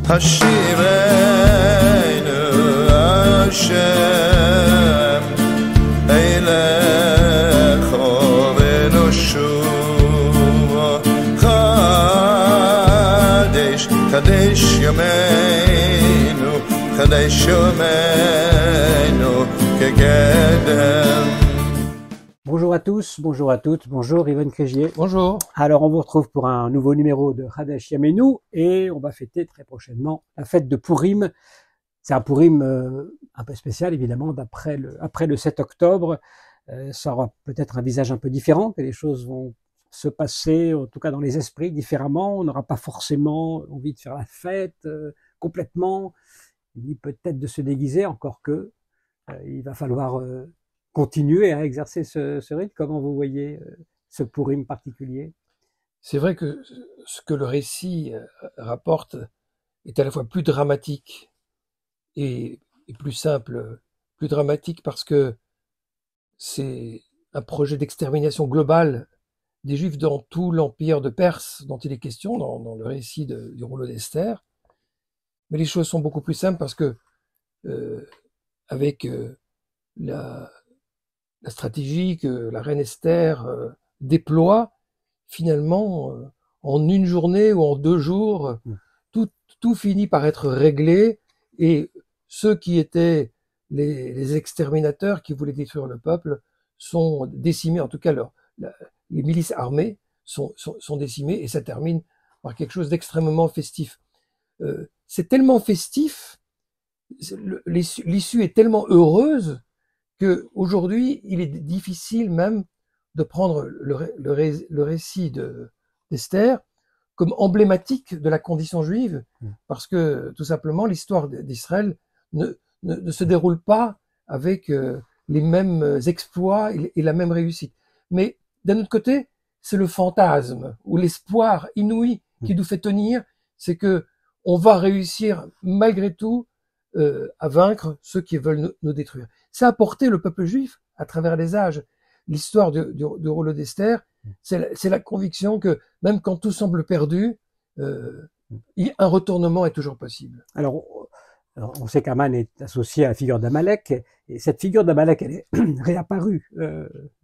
Hashivenu Hashem Eilecho v'noshuva Chadesh, Chadesh Yameinu Chadesh Yameinu Kegedem. Bonjour à tous, bonjour à toutes, bonjour Yvonne Crégier. Bonjour. Alors on vous retrouve pour un nouveau numéro de Chadesh Yameinu et on va fêter très prochainement la fête de Pourim. C'est un Pourim un peu spécial évidemment, après le 7 octobre. Ça aura peut-être un visage un peu différent, que les choses vont se passer, en tout cas dans les esprits, différemment. On n'aura pas forcément envie de faire la fête complètement, ni peut-être de se déguiser, encore que il va falloir continuer à exercer ce rite. Comment vous voyez ce Pourim particulier? C'est vrai que ce que le récit rapporte est à la fois plus dramatique et plus simple. Plus dramatique parce que c'est un projet d'extermination globale des Juifs dans tout l'empire de Perse dont il est question dans le récit du rouleau d'Esther. Mais les choses sont beaucoup plus simples parce que avec la stratégie que la reine Esther déploie, finalement, en une journée ou en 2 jours, tout finit par être réglé et ceux qui étaient les exterminateurs qui voulaient détruire le peuple sont décimés, en tout cas les milices armées sont décimées et ça termine par quelque chose d'extrêmement festif. C'est tellement festif, l'issue est tellement heureuse que aujourd'hui il est difficile même de prendre le récit d'Esther comme emblématique de la condition juive, parce que tout simplement l'histoire d'Israël ne se déroule pas avec les mêmes exploits et la même réussite. Mais d'un autre côté, c'est le fantasme ou l'espoir inouï qui nous fait tenir, c'est que on va réussir malgré tout à vaincre ceux qui veulent nous détruire. Ça a porté le peuple juif à travers les âges. L'histoire du rouleau d'Esther, c'est la conviction que même quand tout semble perdu, un retournement est toujours possible. Alors on sait qu'Aman est associé à la figure d'Amalek, et cette figure d'Amalek, elle est réapparue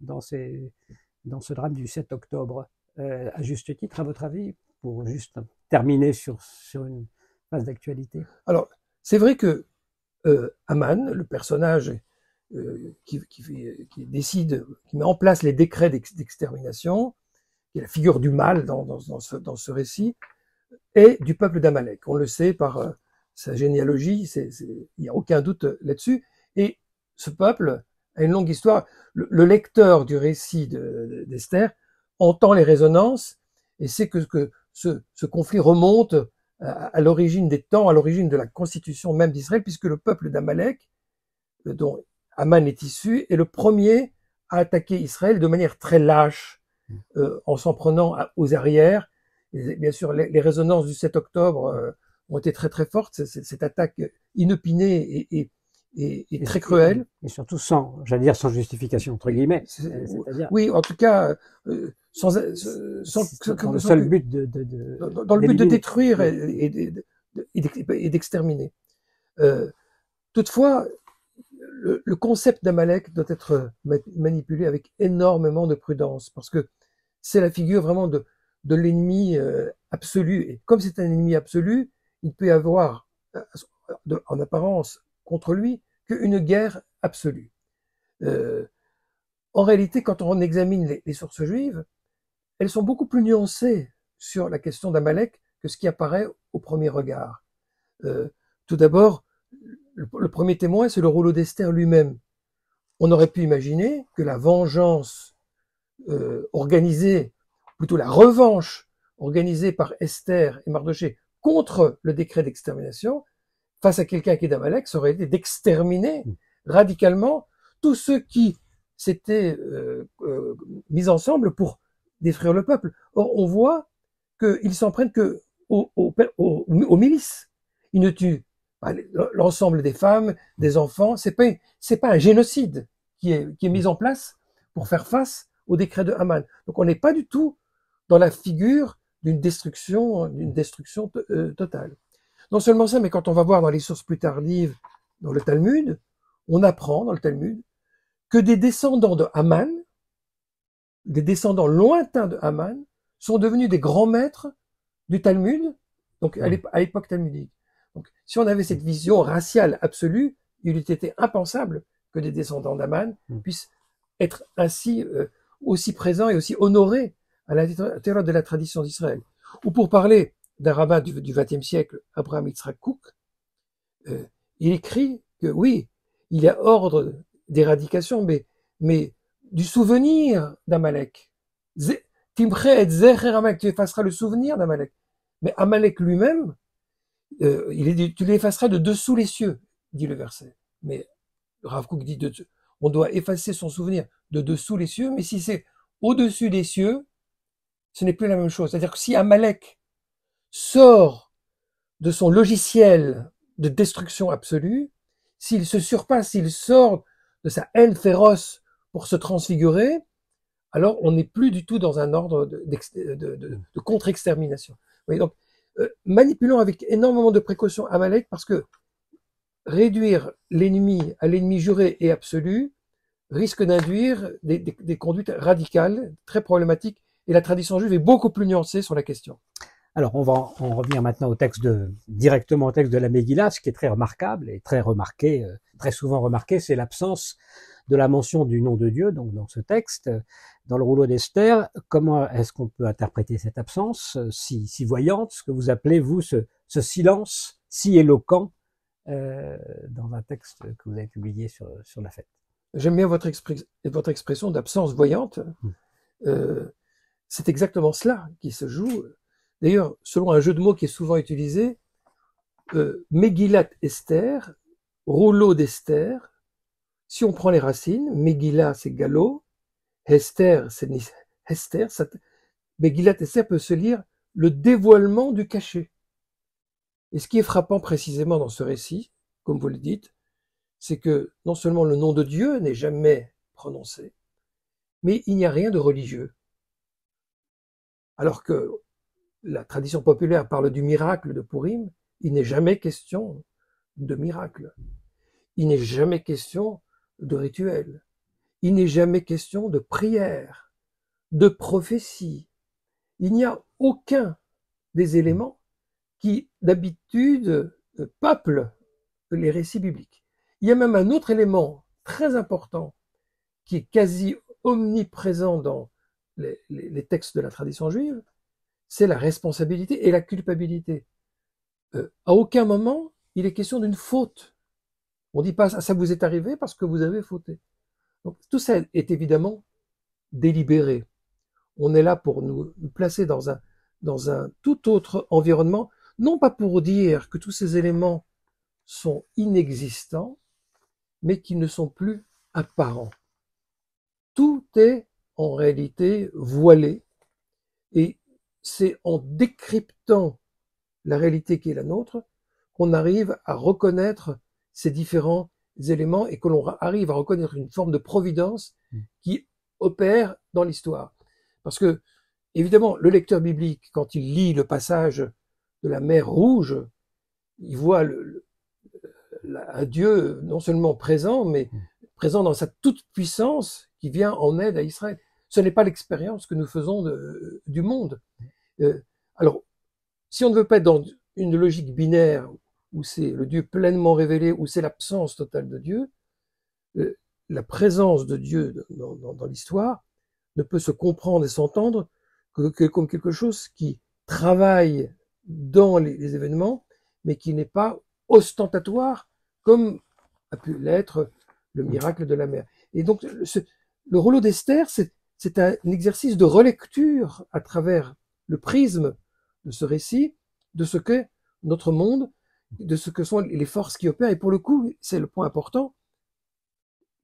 dans ce drame du 7 octobre. À juste titre, à votre avis, pour juste terminer sur une phase d'actualité? Alors, c'est vrai que Aman, le personnage qui décide, qui met en place les décrets d'extermination, qui est la figure du mal dans ce récit, est du peuple d'Amalek. On le sait par sa généalogie, il n'y a aucun doute là-dessus. Et ce peuple a une longue histoire. Le lecteur du récit d'Esther entend les résonances et sait que ce conflit remonte à l'origine des temps, à l'origine de la constitution même d'Israël, puisque le peuple d'Amalek, dont Aman est issu, est le premier à attaquer Israël de manière très lâche, en s'en prenant aux arrières. Et bien sûr, les résonances du 7 octobre ont été très très fortes, cette attaque inopinée et très cruelle. Et surtout sans justification, entre guillemets. C'est-à-dire, oui, en tout cas, dans le seul but dans le but de détruire et d'exterminer. Toutefois, le concept d'Amalek doit être manipulé avec énormément de prudence, parce que c'est la figure vraiment de l'ennemi absolu. Et comme c'est un ennemi absolu, il peut y avoir, en apparence, contre lui, qu'une guerre absolue. En réalité, quand on examine les sources juives, elles sont beaucoup plus nuancées sur la question d'Amalek que ce qui apparaît au premier regard. Tout d'abord, le premier témoin, c'est le rouleau d'Esther lui-même. On aurait pu imaginer que la vengeance organisée, plutôt la revanche organisée par Esther et Mardochée contre le décret d'extermination, face à quelqu'un qui est d'Amalek, ça aurait été d'exterminer radicalement tous ceux qui s'étaient mis ensemble pour détruire le peuple. Or, on voit qu'ils s'en prennent que aux milices. Ils ne tuent pas l'ensemble des femmes, des enfants. C'est pas un génocide qui est mis en place pour faire face au décret de Haman. Donc, on n'est pas du tout dans la figure d'une destruction totale. Non seulement ça, mais quand on va voir dans les sources plus tardives, dans le Talmud, on apprend dans le Talmud que des descendants de Haman, des descendants lointains de Haman, sont devenus des grands maîtres du Talmud, donc à l'époque talmudique. Donc, si on avait cette vision raciale absolue, il eût été impensable que des descendants d'Haman puissent être ainsi aussi présents et aussi honorés à l'intérieur de la tradition d'Israël. Ou pour parler d'un rabbin du XXe siècle, Abraham Yitzhak Kook, il écrit que oui, il y a ordre d'éradication, mais du souvenir d'Amalek. Timche et zecher Amalek, tu effaceras le souvenir d'Amalek. Mais Amalek lui-même, tu l'effaceras de dessous les cieux, dit le verset. Mais Rav Kook dit on doit effacer son souvenir de dessous les cieux, mais si c'est au-dessus des cieux, ce n'est plus la même chose. C'est-à-dire que si Amalek sort de son logiciel de destruction absolue, s'il se surpasse, s'il sort de sa haine féroce pour se transfigurer, alors on n'est plus du tout dans un ordre de contre-extermination. Donc, manipulons avec énormément de précaution Amalek, parce que réduire l'ennemi à l'ennemi juré et absolu risque d'induire des conduites radicales, très problématiques, et la tradition juive est beaucoup plus nuancée sur la question. Alors, on revient maintenant directement au texte de la Megillah. Ce qui est très remarquable et très remarqué, très souvent remarqué, c'est l'absence de la mention du nom de Dieu, donc dans ce texte, dans le rouleau d'Esther. Comment est-ce qu'on peut interpréter cette absence si voyante, ce que vous appelez, vous, ce silence si éloquent dans un texte que vous avez publié sur la fête? J'aime bien votre expression d'absence voyante. C'est exactement cela qui se joue. D'ailleurs, selon un jeu de mots qui est souvent utilisé, Megillat Esther, rouleau d'Esther, si on prend les racines, Megillah c'est Gallo, Esther c'est Esther, Megillat Esther peut se lire le dévoilement du cachet. Et ce qui est frappant précisément dans ce récit, comme vous le dites, c'est que non seulement le nom de Dieu n'est jamais prononcé, mais il n'y a rien de religieux. Alors que la tradition populaire parle du miracle de Purim, il n'est jamais question de miracle. Il n'est jamais question de rituel. Il n'est jamais question de prière, de prophétie. Il n'y a aucun des éléments qui, d'habitude, peuplent les récits bibliques. Il y a même un autre élément très important qui est quasi omniprésent dans les textes de la tradition juive, c'est la responsabilité et la culpabilité. À aucun moment, il est question d'une faute. On ne dit pas ça vous est arrivé parce que vous avez fauté. Donc, tout ça est évidemment délibéré. On est là pour nous placer dans un tout autre environnement, non pas pour dire que tous ces éléments sont inexistants, mais qui ne sont plus apparents. Tout est en réalité voilé, et c'est en décryptant la réalité qui est la nôtre qu'on arrive à reconnaître ces différents éléments et que l'on arrive à reconnaître une forme de providence qui opère dans l'histoire. Parce que, évidemment, le lecteur biblique, quand il lit le passage de la mer Rouge, il voit un Dieu non seulement présent, mais présent dans sa toute-puissance qui vient en aide à Israël. Ce n'est pas l'expérience que nous faisons du monde. Alors, si on ne veut pas être dans une logique binaire où c'est le Dieu pleinement révélé, où c'est l'absence totale de Dieu, la présence de Dieu dans l'histoire ne peut se comprendre et s'entendre que comme quelque chose qui travaille dans les événements, mais qui n'est pas ostentatoire comme a pu l'être le miracle de la mer. Et donc, le rouleau d'Esther, c'est un exercice de relecture à travers le prisme de ce récit, de ce qu'est notre monde, de ce que sont les forces qui opèrent. Et pour le coup, c'est le point important,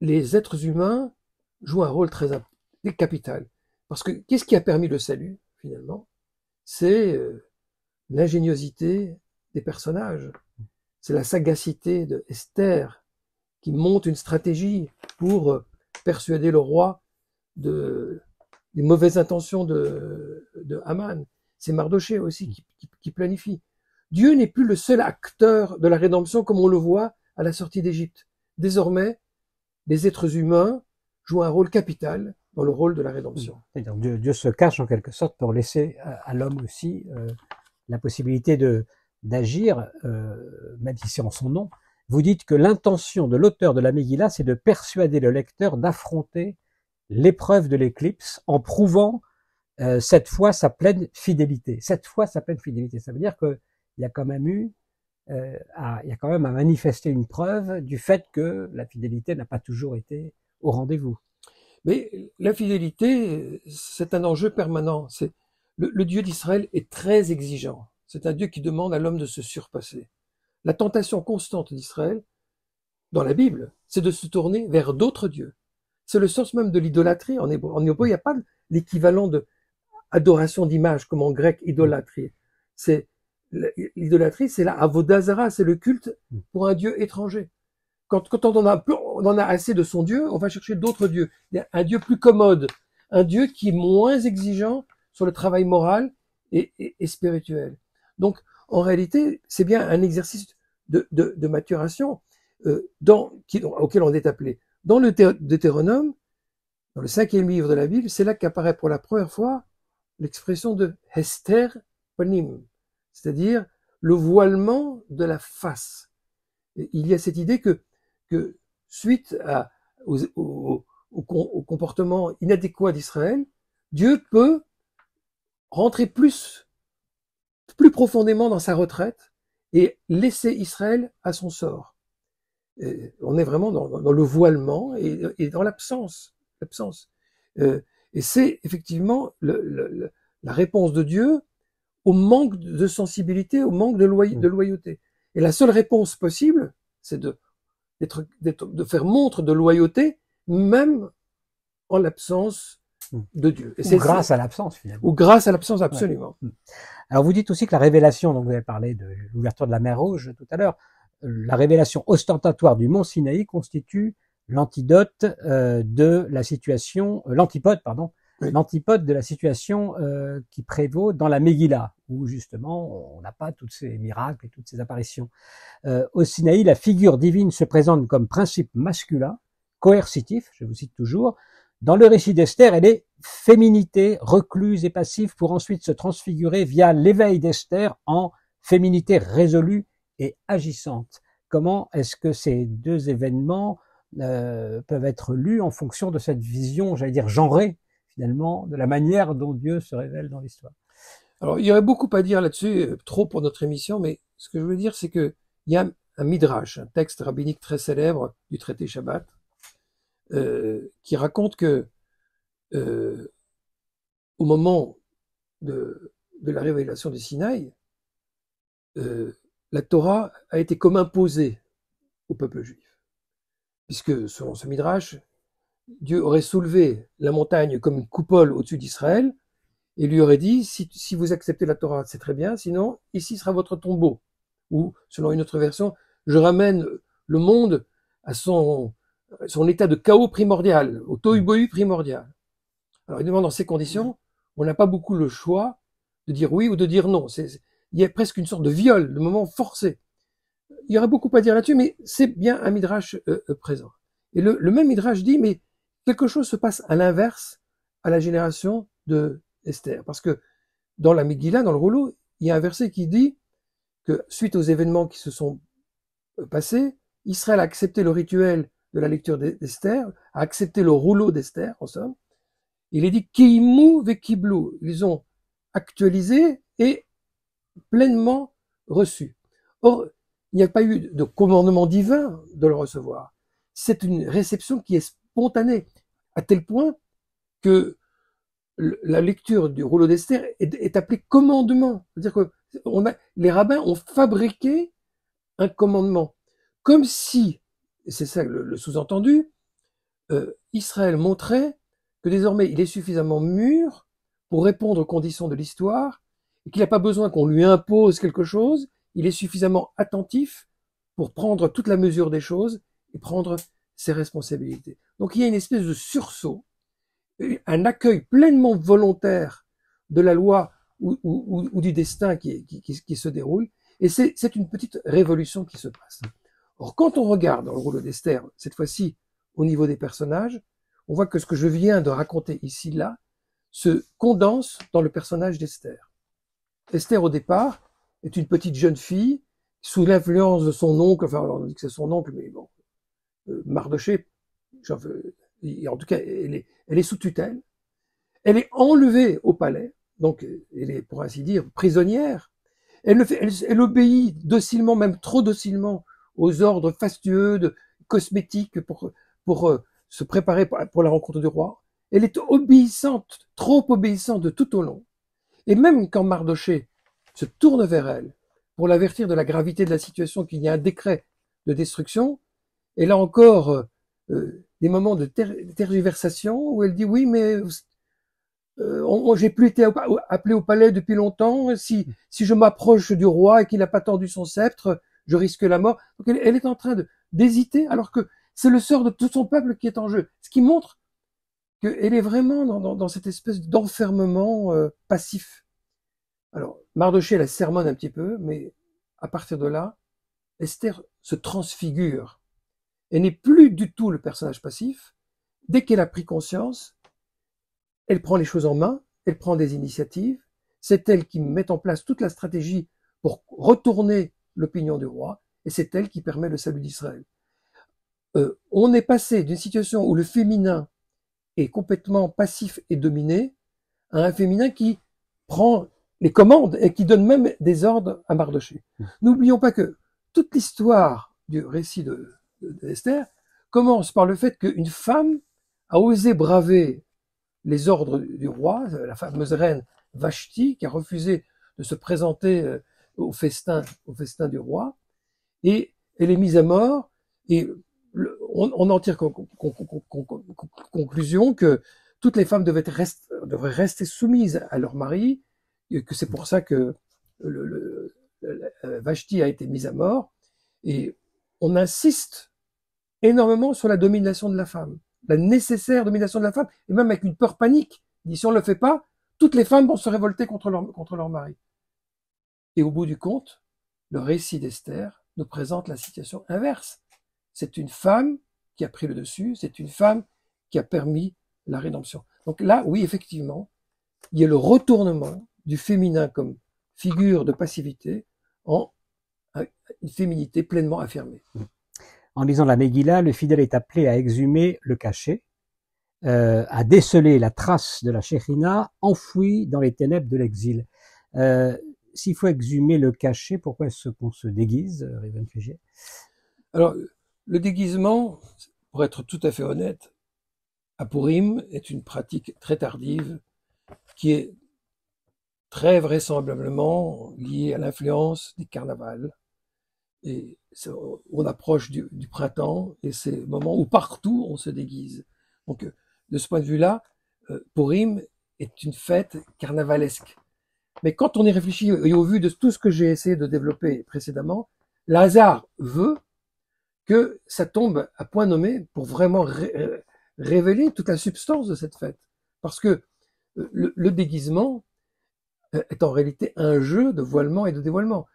les êtres humains jouent un rôle très capital. Parce que qu'est-ce qui a permis le salut, finalement? C'est l'ingéniosité des personnages. C'est la sagacité de Esther qui monte une stratégie pour persuader le roi des mauvaises intentions de Haman. C'est Mardochée aussi qui planifie. Dieu n'est plus le seul acteur de la rédemption comme on le voit à la sortie d'Égypte. Désormais, les êtres humains jouent un rôle capital dans le rôle de la rédemption. Et donc Dieu se cache en quelque sorte pour laisser à l'homme aussi la possibilité d'agir, même si c'est en son nom. Vous dites que l'intention de l'auteur de la Megillah, c'est de persuader le lecteur d'affronter l'épreuve de l'éclipse en prouvant cette fois sa pleine fidélité. Cette fois sa pleine fidélité, ça veut dire qu'il y a quand même il y a quand même à manifester une preuve du fait que la fidélité n'a pas toujours été au rendez-vous. Mais la fidélité, c'est un enjeu permanent. Le Dieu d'Israël est très exigeant. C'est un Dieu qui demande à l'homme de se surpasser. La tentation constante d'Israël, dans la Bible, c'est de se tourner vers d'autres dieux. C'est le sens même de l'idolâtrie. En hébreu, il n'y a pas l'équivalent de adoration d'image, comme en grec, idolâtrie. L'idolâtrie, c'est la avodazara, c'est le culte pour un dieu étranger. Quand on en a assez de son Dieu, on va chercher d'autres dieux. Il y a un Dieu plus commode, un Dieu qui est moins exigeant sur le travail moral et spirituel. Donc, en réalité, c'est bien un exercice de maturation auquel on est appelé. Dans le Deutéronome, dans le 5e livre de la Bible, c'est là qu'apparaît pour la première fois l'expression de Hester Panim, c'est-à-dire le voilement de la face. Et il y a cette idée que suite au comportement inadéquat d'Israël, Dieu peut rentrer plus profondément dans sa retraite et laisser Israël à son sort. Et on est vraiment dans le voilement et dans l'absence. Et c'est effectivement la réponse de Dieu au manque de sensibilité, au manque de loyauté. Et la seule réponse possible, c'est de faire montre de loyauté, même en l'absence de Dieu. Ou grâce à l'absence, finalement. Ou grâce à l'absence, absolument. Ouais. Alors, vous dites aussi que la révélation, donc vous avez parlé de l'ouverture de la mer Rouge tout à l'heure, la révélation ostentatoire du mont Sinaï constitue l'antidote de la situation, l'antipode de la situation qui prévaut dans la Megillah, où justement on n'a pas tous ces miracles et toutes ces apparitions. Au Sinaï, la figure divine se présente comme principe masculin, coercitif, je vous cite toujours. Dans le récit d'Esther, elle est féminité, recluse et passive, pour ensuite se transfigurer via l'éveil d'Esther en féminité résolue et agissante. Comment est-ce que ces deux événements peuvent être lus en fonction de cette vision, j'allais dire genrée, finalement, de la manière dont Dieu se révèle dans l'histoire? Alors, il y aurait beaucoup à dire là-dessus, trop pour notre émission, mais ce que je veux dire, c'est que il y a un midrash, un texte rabbinique très célèbre du traité Shabbat, qui raconte que au moment de la révélation du Sinaï, la Torah a été comme imposée au peuple juif, puisque selon ce midrash, Dieu aurait soulevé la montagne comme une coupole au-dessus d'Israël et lui aurait dit, si vous acceptez la Torah, c'est très bien, sinon ici sera votre tombeau. Ou, selon une autre version, je ramène le monde à son état de chaos primordial, au tohu-bohu primordial. Alors évidemment, dans ces conditions, on n'a pas beaucoup le choix de dire oui ou de dire non. Il y a presque une sorte de viol, de moment forcé. Il y aurait beaucoup à dire là-dessus, mais c'est bien un midrash présent. Et le même midrash dit, mais quelque chose se passe à l'inverse à la génération de Esther. Parce que dans la Megillah, dans le rouleau, il y a un verset qui dit que suite aux événements qui se sont passés, Israël a accepté le rituel de la lecture d'Esther, a accepté le rouleau d'Esther, en somme. Il est dit Keimu vekiblu. Ils ont actualisé et pleinement reçu. Or, il n'y a pas eu de commandement divin de le recevoir. C'est une réception qui est spontanée, à tel point que la lecture du rouleau d'Esther est appelée commandement. C'est-à-dire que les rabbins ont fabriqué un commandement. Comme si, et c'est ça le sous-entendu, Israël montrait que désormais il est suffisamment mûr pour répondre aux conditions de l'histoire et qu'il n'a pas besoin qu'on lui impose quelque chose, il est suffisamment attentif pour prendre toute la mesure des choses et prendre ses responsabilités. Donc il y a une espèce de sursaut, un accueil pleinement volontaire de la loi ou du destin qui se déroule, et c'est une petite révolution qui se passe. Or, quand on regarde dans le rôle d'Esther, cette fois-ci au niveau des personnages, on voit que ce que je viens de raconter ici, là, se condense dans le personnage d'Esther. Esther, au départ, est une petite jeune fille, sous l'influence de son oncle, enfin, on dit que c'est son oncle, mais bon, Mardochée, en tout cas, elle est sous tutelle. Elle est enlevée au palais, donc elle est, pour ainsi dire, prisonnière. Elle obéit docilement, même trop docilement, aux ordres fastueux, cosmétiques pour se préparer pour la rencontre du roi. Elle est obéissante, trop obéissante de tout au long. Et même quand Mardochée se tourne vers elle pour l'avertir de la gravité de la situation, qu'il y a un décret de destruction, elle a encore des moments de tergiversation où elle dit oui, mais j'ai plus été appelé au palais depuis longtemps. Si je m'approche du roi et qu'il n'a pas tendu son sceptre, je risque la mort. Donc elle est en train d'hésiter, alors que c'est le sort de tout son peuple qui est en jeu. Ce qui montre qu'elle est vraiment dans cette espèce d'enfermement passif. Alors, Mardochée la sermonne un petit peu, mais à partir de là, Esther se transfigure. Elle n'est plus du tout le personnage passif. Dès qu'elle a pris conscience, elle prend les choses en main, elle prend des initiatives. C'est elle qui met en place toute la stratégie pour retourner l'opinion du roi, et c'est elle qui permet le salut d'Israël. On est passé d'une situation où le féminin est complètement passif et dominé à un féminin qui prend les commandes et qui donne même des ordres à Mardochée. N'oublions pas que toute l'histoire du récit d'Esther commence par le fait qu'une femme a osé braver les ordres du roi, la fameuse reine Vashti, qui a refusé de se présenter au festin du roi, et elle est mise à mort, et on en tire conclusion que toutes les femmes devraient rester soumises à leur mari, que c'est pour ça que Vashti a été mise à mort, et on insiste énormément sur la domination de la femme, la nécessaire domination de la femme, et même avec une peur panique. Il dit, si on ne le fait pas, toutes les femmes vont se révolter contre leur mari. Et au bout du compte, le récit d'Esther nous présente la situation inverse. C'est une femme qui a pris le dessus, c'est une femme qui a permis la rédemption. Donc là, oui, effectivement, il y a le retournement du féminin comme figure de passivité en une féminité pleinement affirmée. En lisant la Megillah, le fidèle est appelé à exhumer le cachet, à déceler la trace de la Shekhinah enfouie dans les ténèbres de l'exil. S'il faut exhumer le cachet, pourquoi est-ce qu'on se déguise, Riven Figier? Alors, le déguisement, pour être tout à fait honnête, à Purim, est une pratique très tardive qui est très vraisemblablement liée à l'influence des carnavals. Et on approche du printemps et c'est le moment où partout on se déguise. Donc, de ce point de vue-là, Purim est une fête carnavalesque. Mais quand on y réfléchit et au vu de tout ce que j'ai essayé de développer précédemment, le hasard veut que ça tombe à point nommé pour vraiment révéler toute la substance de cette fête. Parce que le déguisement est en réalité un jeu de voilement et de dévoilement.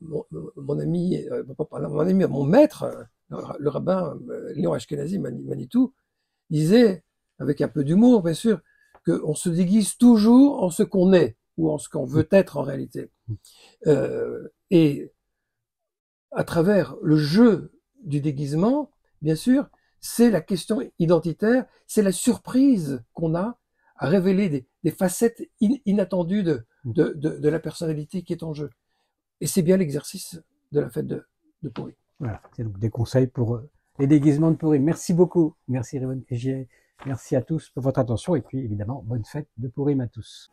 Mon maître, le rabbin Léon Ashkenazi Manitou, disait, avec un peu d'humour bien sûr, qu'on se déguise toujours en ce qu'on est, ou en ce qu'on veut être en réalité. Et à travers le jeu du déguisement, bien sûr, c'est la question identitaire, c'est la surprise qu'on a à révéler des facettes inattendues de la personnalité qui est en jeu. Et c'est bien l'exercice de la fête de Purim. Voilà, c'est donc des conseils pour les déguisements de Purim. Merci beaucoup. Merci Riven Figier. Merci à tous pour votre attention et puis évidemment, bonne fête de Purim à tous.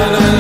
Ay,